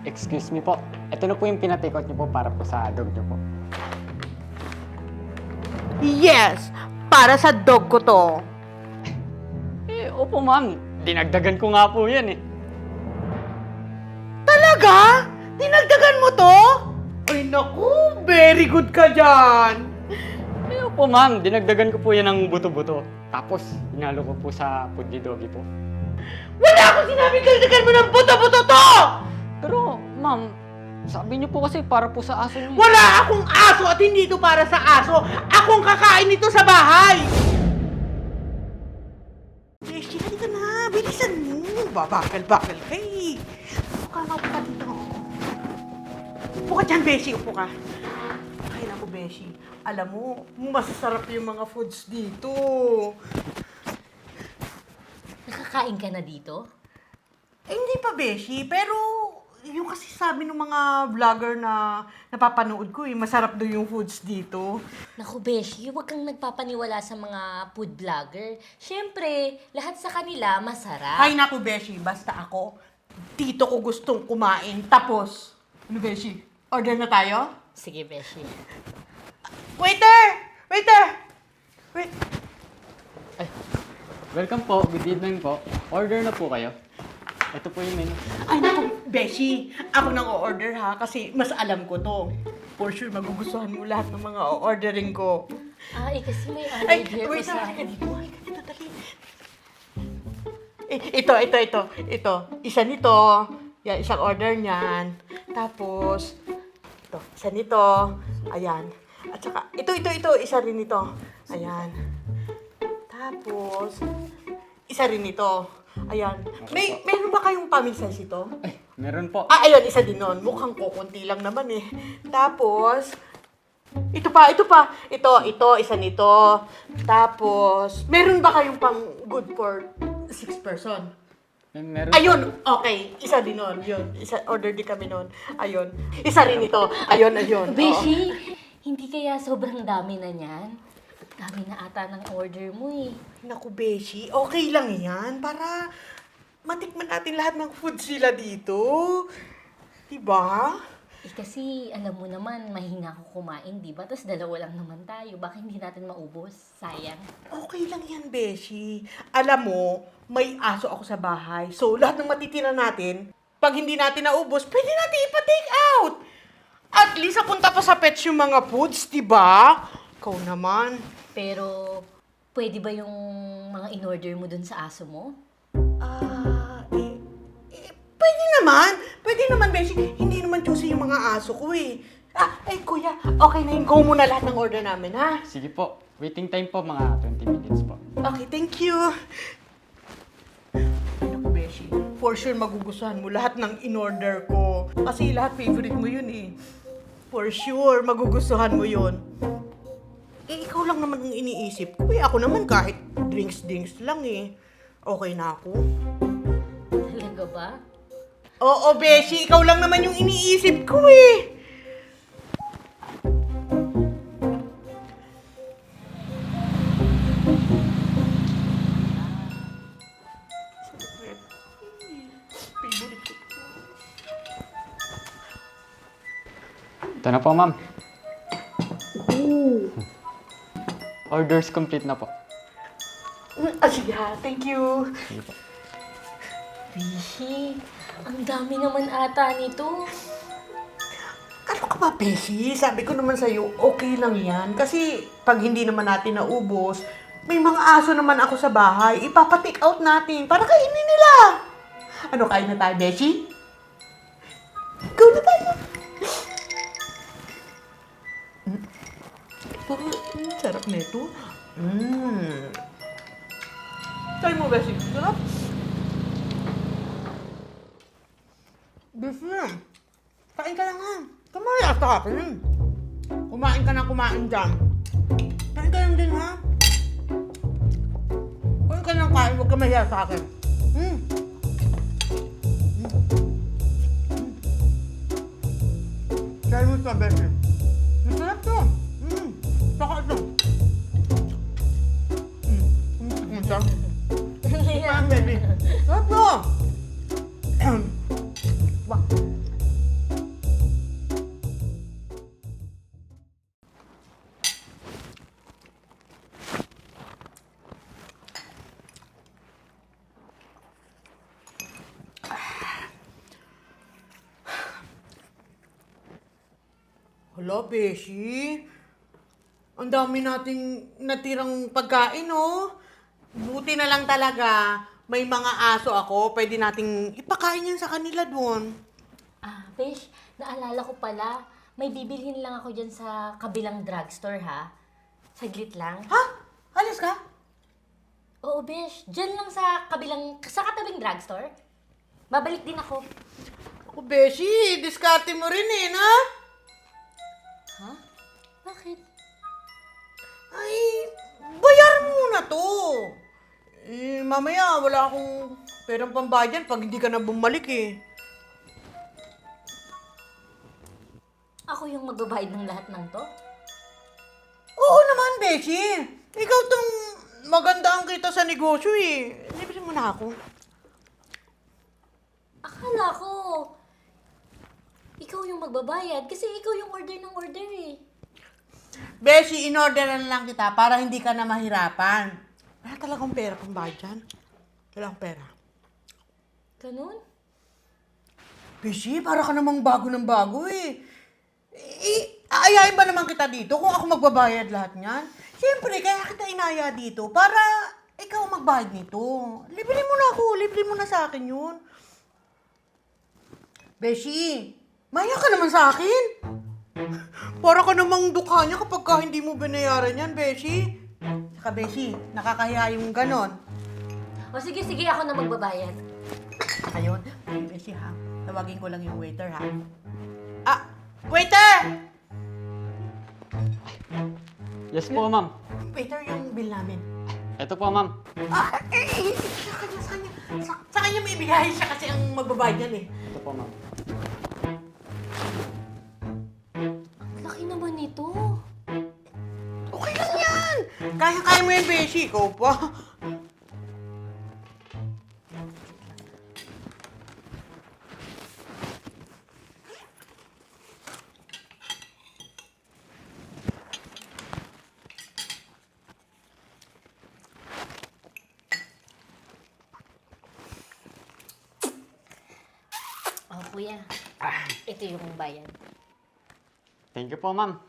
Excuse me po. Ito na po yung pinatikot niyo po para po sa dog niyo po. Yes! Para sa dog ko to. Opo ma'am. Dinagdagan ko nga po yan eh. Talaga? Dinagdagan mo to? Ay naku, very good ka dyan. Opo ma'am. Dinagdagan ko po yan ng buto-buto. Tapos, inalo ko po sa food ni Doggy po. Wala akong sinabing dagdagan mo ng buto-buto to! Pero, ma'am, sabi niyo po kasi para po sa aso niyo. Wala akong aso at hindi ito para sa aso. Akong kakain nito sa bahay. Beshi, halika na. Bilisan mo. Babakal-bakal ka eh. Upo ka dito. Upo ka dyan, Beshi. Upo ka. Ay, naku, Beshi. Alam mo, masasarap yung mga foods dito. Nakakain ka na dito? Eh, hindi pa, Beshi. Pero, yung kasi sabi ng mga vlogger na napapanood ko masarap daw yung foods dito. Naku, Beshi, huwag kang nagpapaniwala sa mga food vlogger. Siyempre, lahat sa kanila masarap. Ay, naku, Beshi. Basta ako, dito ko gustong kumain. Tapos, ano, Beshi? Order na tayo? Sige, Beshi. Waiter! Waiter! Wait. Ay, welcome po. Good evening po. Order na po kayo. Ito po yung menu. Ay, naku, Beshi. Ako nang o-order ha, kasi mas alam ko to. For sure, magugustuhan mo lahat ng mga o-ordering ko. Kasi may Ay, order ko wait sa... na. Halika dito, dali. Ito. Isa nito. Yan, isang order niyan. Tapos, ito, isa nito. Ayan. At saka, ito. Isa rin nito. Ayan. Tapos, isa rin nito. Ayan. Meron ba kayong family size ito? Ay, meron po. Ayun, isa din nun. Mukhang kukunti lang naman eh. Tapos, ito pa. Ito, isa nito. Tapos, meron ba kayong pang good for 6 person? Meron Ayun, okay. Isa din nun. Yun. Order din kami nun. Ayun. Isa rin ito. Ayun. Beshi, hindi kaya sobrang dami na niyan? Dami na ata ng order mo eh. Naku, Beshi. Okay lang yan. Para matikman natin lahat ng food sila dito. Diba? Kasi alam mo naman, mahina ako kumain, di ba? Tapos dalawa lang naman tayo. Baka hindi natin maubos. Sayang. Okay lang yan, Beshi. Alam mo, may aso ako sa bahay. So, lahat ng matitira natin, pag hindi natin naubos, pwede natin ipa-take out. At least, napunta pa sa pets yung mga foods, diba? Ikaw naman. Pero, pwede ba yung mga in-order mo dun sa aso mo? Pwede naman. Pwede naman, Beshi. Hindi naman choosy yung mga aso ko eh. Kuya, okay na yun. Go muna lahat ng order namin, ha? Sige po. Waiting time po mga 20 minutes po. Okay, thank you. Naku, Beshi. For sure, magugustuhan mo lahat ng in-order ko. Kasi lahat favorite mo yun eh. For sure, magugustuhan mo yun. Ikaw lang naman ang iniisip ko. Ako naman kahit drinks lang eh. Okay na ako. Talaga ba? Oo, Beshi. Ikaw lang naman yung iniisip ko eh. Favorite ko. Ito na po, ma'am. Orders complete na po. Sige ha. Thank you. Sige po. Beshi, ang dami naman ata nito. Ano ka ba, Beshi? Sabi ko naman sa'yo, okay lang yan. Kasi pag hindi naman natin naubos, may mga aso naman ako sa bahay. Ipapa-take out natin para kainin nila. Ano, kain na tayo, Beshi? Go na tayo. Sarap na ito. Try mo, Beshi. Sarap. Beshi, kain ka lang ha. Kamaya sa akin. Kumain ka na kumain dyan. Kain ka lang din ha. Kain ka lang kain, huwag ka mahiya sa akin. Try mo ito, Beshi. Masarap to. Saka ito. Masarap. Masarap, baby. Sarap to. Ba? Hala, Beshi. Ang dami nating natirang pagkain, oh. Buti na lang talaga. May mga aso ako. Pwede nating ipakain yan sa kanila doon. Ah, Besh, naalala ko pala. May bibilhin lang ako dyan sa kabilang drugstore, ha? Saglit lang. Ha? Alis ka? Oo, Besh. Dyan lang sa katabing drugstore. Babalik din ako. Ako, Beshi. Diskarte mo rin eh, na? Ha? Bakit? Ay, bayaran mo muna to. Eh, mamaya wala akong perang pambayad pag hindi ka na bumalik eh. Ako yung magbabayad ng lahat ng to? Oo naman, Beshi. Ikaw tong maganda ang kita sa negosyo eh. Libre mo na ako. Akala ko, ikaw yung magbabayad kasi ikaw yung order ng order eh. Beshi, in-orderan lang kita para hindi ka na mahirapan. Wala talagang pera pambayad dyan. Wala akong pera. Ganun? Beshi, para ka namang bago ng bago eh. Aayain ba naman kita dito kung ako magbabayad lahat niyan? Siyempre, kaya kita inaya dito para ikaw magbayad nito. Libre mo na ako, libre mo na sa akin yun. Beshi, maya ka naman sa akin. Para ka namang dukha niya kapag ka hindi mo binayaran yan, Beshi. Saka, Beshi, nakakahiya yung ganon. O sige, ako na magbabayad. Ayun, Beshi ha, tawagin ko lang yung waiter ha. Ah, waiter! Yes po, ma'am. Waiter, yung bill namin. Ito po, ma'am. Sa kanya may ibigay siya kasi ang magbabayad yan eh. Ito po, ma'am. Ang laki naman nito. Okay lang yan! Kaya mo yan, Beshi. Ikaw pa. Oh, kuya. Ito yung bayad. Thank you po, ma'am.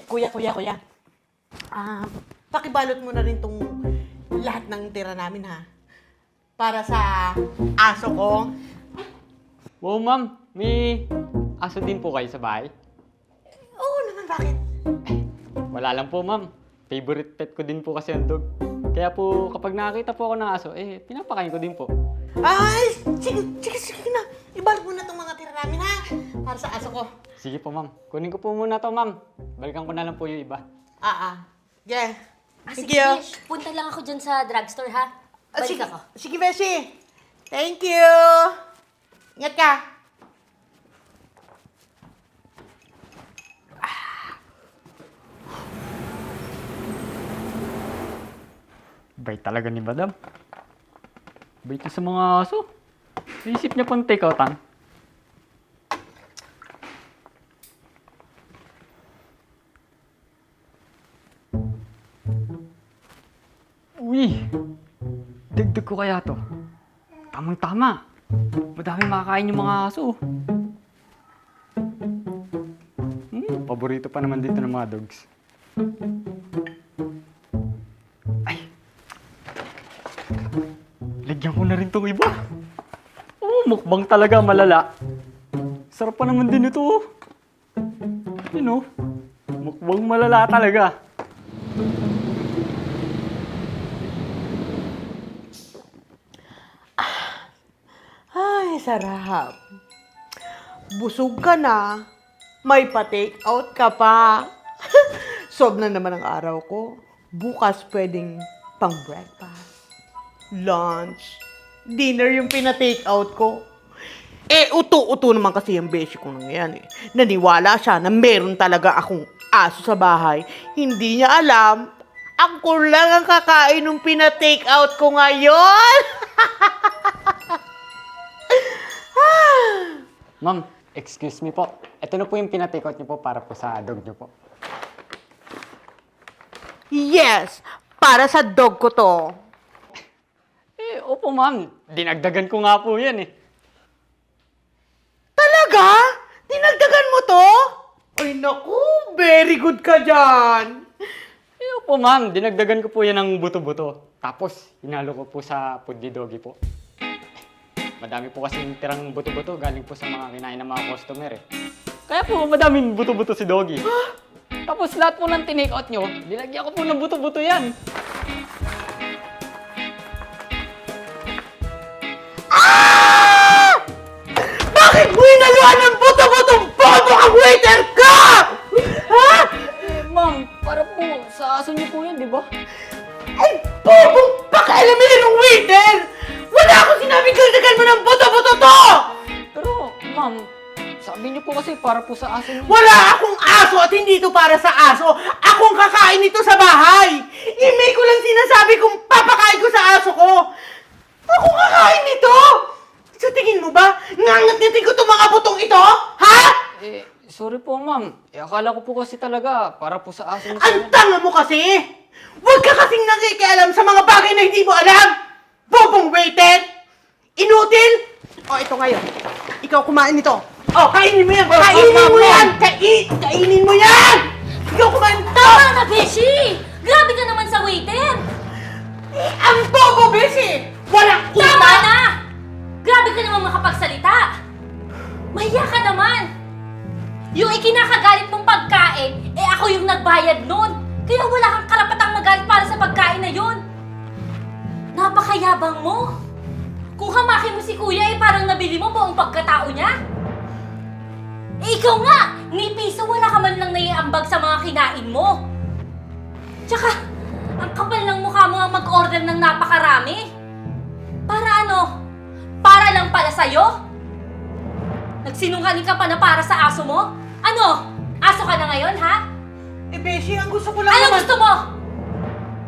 Kuya. Pakibalot mo na rin tong lahat ng tira namin, ha? Para sa aso ko. Wow, ma'am. May aso din po kayo sa bahay? Oo naman, bakit? Wala lang po, ma'am. Favorite pet ko din po kasi ang dog. Kaya po, kapag nakakita po ako ng aso, pinapakain ko din po. Ay, sige na. Ibalot mo na tong mga tira namin, ha? Para sa aso ko. Sige po, ma'am. Kunin ko po muna to, ma'am. Balikan ko na lang po yung iba. Yeah. Sige, Thank you. Besh. Punta lang ako dyan sa drugstore, ha? Balik ako. Sige, Beshi. Thank you. Ingat ka. Bait talaga ni madam. Bait niya sa mga aso. Naisip niya pang take outan. Uy! Dagdag ko kaya to. Tamang-tama. Madami makakain yung mga aso. Paborito pa naman dito ng mga dogs. Ay! Lagyan ko na rin tong iba. Mukbang talaga malala. Sarap pa naman din ito. Yun mukbang malala talaga. Ay, sarap. Busog ka na. May pa-take out ka pa. Sob na naman ang araw ko. Bukas pwedeng pang breakfast, lunch, dinner yung pina-take out ko. Uto-uto naman kasi yung beshi ko nang yan eh. Naniwala siya na meron talaga akong aso sa bahay. Hindi niya alam, ako lang ang kakain ng pina-take out ko ngayon. Ma'am, excuse me po. Ito na po yung pina-take out niyo po para po sa dog niyo po. Yes, para sa dog ko to. Opo ma'am. Dinagdagan ko nga po yan eh. Talaga? Dinagdagan mo to? Ay, naku, very good ka dyan. Eh, po ma'am, dinagdagan ko po yan ng buto-buto. Tapos, hinalo ko po sa food ni Doggy po. Madami po kasing tirang buto-buto galing po sa mga kinain ng mga customer eh. Kaya po, madaming buto-buto si Doggy. Tapos lahat po ng tinake out nyo, dinagyan ko po ng buto-buto yan. Bakit mo inaluan ng buto-butong bobo ang waiter ka? Ha? Eh, ma'am, para po sa aso niyo po yan, di ba? Ay, bobong pakialamin ng waiter! Wala akong sinabing kaldagan mo ng buto-buto to! Pero, ma'am, sabi niyo po kasi para po sa aso niyo. Wala akong aso at hindi ito para sa aso. Akong kakain nito sa bahay. Email ko lang sinasabi kung papakain ko sa aso ko. Akong kakain nito! Sa tingin mo ba, ngangat-ngatin ko itong mga butong ito? Ha? Eh, sorry po, ma'am. Eh, akala ko po kasi talaga para po sa aso niyo. Ang tanga mo kasi! Huwag ka kasing nakikialam sa mga bagay na hindi mo alam! Bobong waiter! Inutil! O, ito ngayon. Ikaw kumain nito. O, kainin mo yan! Kainin mo yan! Kainin mo yan! Ikaw kumain ito! Tama na, Beshi! Grabe ka naman sa waiter! Ang bobo, Besi! Walang Tama utak! na! Grabe ka naman makapagsalita! Mahiya ka naman! Yung ikinakagalit mong pagkain, eh ako yung nagbayad nun! Kaya wala kang karapatang magalit para sa pagkain na yun! Napakayabang mo! Kung hamakin mo si kuya, eh parang nabili mo buong pagkatao niya! Eh ikaw nga! Ni piso wala ka man lang naiambag sa mga kinain mo! Tsaka, ang kapal ng mukha mo nga mag-order ng napakarami! Para ano? Para lang pala sa'yo? Nagsinungaling ka pa na para sa aso mo? Ano? Aso ka na ngayon, ha? Eh, Besi, ang gusto ko lang Ano naman... gusto mo?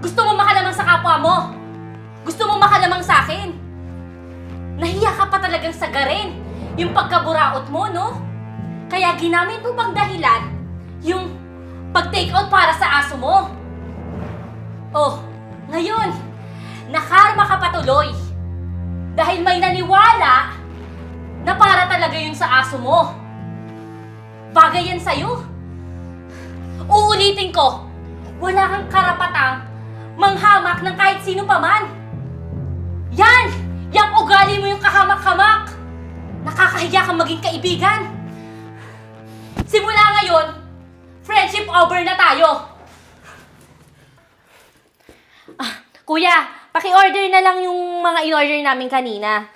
Gusto mo makalamang sa kapwa mo? Gusto mo makalamang sa akin? Nahiya ka pa talagang sagarin yung pagkaburaot mo, no? Kaya ginamit mo pang dahilan yung pag-take out para sa aso mo. Oh, ngayon, nakarma ka patuloy. Dahil may naniwala na para talaga yun sa aso mo. Bagay yan sa'yo. Uulitin ko, wala kang karapatang manghamak ng kahit sino pa man. Yan! Yang ugali mo yung kahamak-hamak. Nakakahiya kang maging kaibigan. Simula ngayon, friendship over na tayo. Kuya, paki-order na lang yung mga in-order namin kanina.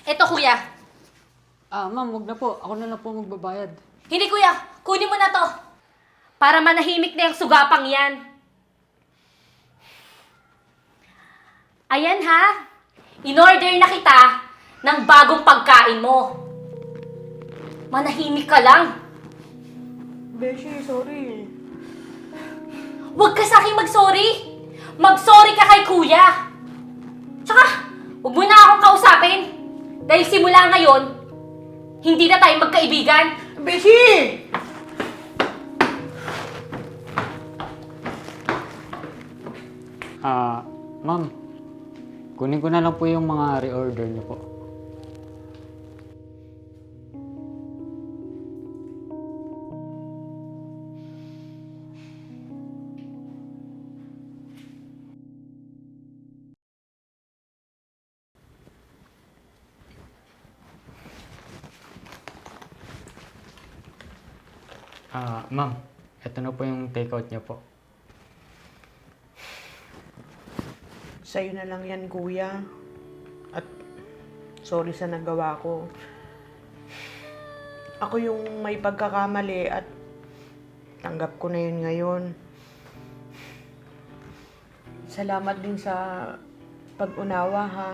Eto, kuya. Ah, ma'am, wag na po. Ako na lang po magbabayad. Hindi, kuya. Kunin mo na to. Para manahimik na yung sugapang yan. Ayan, ha? In-order na kita ng bagong pagkain mo. Manahimik ka lang. Beshi, sorry. Huwag ka sa akin mag-sorry. Mag-sorry ka kay kuya. Tsaka, huwag mo na akong kausapin. Dahil simula ngayon, hindi na tayo magkaibigan. Beshi! Ah, ma'am. Kunin ko na lang po yung mga reorder niyo po. Ah, ma'am. Ito na po yung takeout niyo po. Sa'yo na lang yan, kuya. At sorry sa nagawa ko. Ako yung may pagkakamali at tanggap ko na yun ngayon. Salamat din sa pag-unawa, ha.